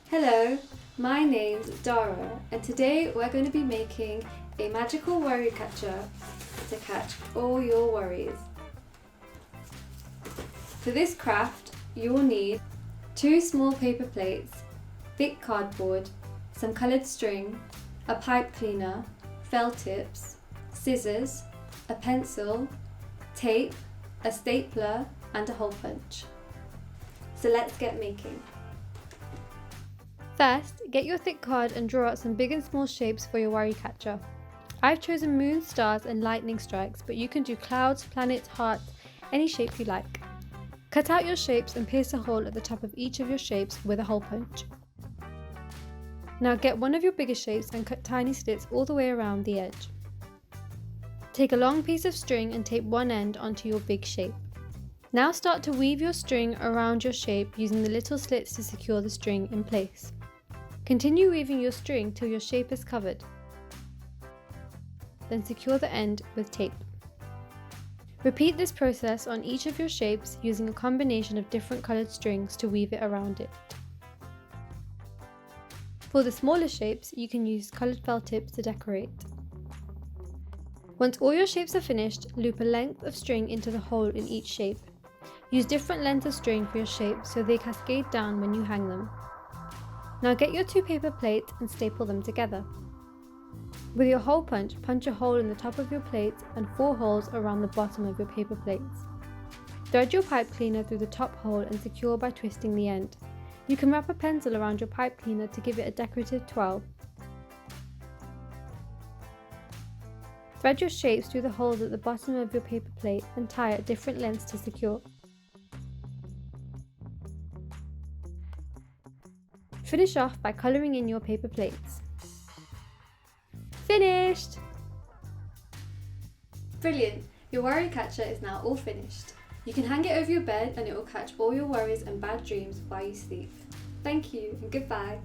Hello, my name's Dara and today we're going to be making a magical worry catcher to catch all your worries. For this craft you will need 2 small paper plates, thick cardboard, some coloured string, a pipe cleaner, felt tips, scissors, a pencil, tape, a stapler and a hole punch. So let's get making. First, get your thick card and draw out some big and small shapes for your worry catcher. I've chosen moon, stars and lightning strikes, but you can do clouds, planets, hearts, any shape you like. Cut out your shapes and pierce a hole at the top of each of your shapes with a hole punch. Now get one of your bigger shapes and cut tiny slits all the way around the edge. Take a long piece of string and tape one end onto your big shape. Now start to weave your string around your shape using the little slits to secure the string in place. Continue weaving your string till your shape is covered. Then secure the end with tape. Repeat this process on each of your shapes using a combination of different coloured strings to weave it around it. For the smaller shapes, you can use coloured felt tips to decorate. Once all your shapes are finished, loop a length of string into the hole in each shape. Use different lengths of string for your shapes so they cascade down when you hang them. Now get your 2 paper plates and staple them together. With your hole punch, punch a hole in the top of your plates and 4 holes around the bottom of your paper plates. Thread your pipe cleaner through the top hole and secure by twisting the end. You can wrap a pencil around your pipe cleaner to give it a decorative twirl. Thread your shapes through the holes at the bottom of your paper plate and tie at different lengths to secure. Finish off by colouring in your paper plates. Finished! Brilliant! Your worry catcher is now all finished. You can hang it over your bed and it will catch all your worries and bad dreams while you sleep. Thank you and goodbye.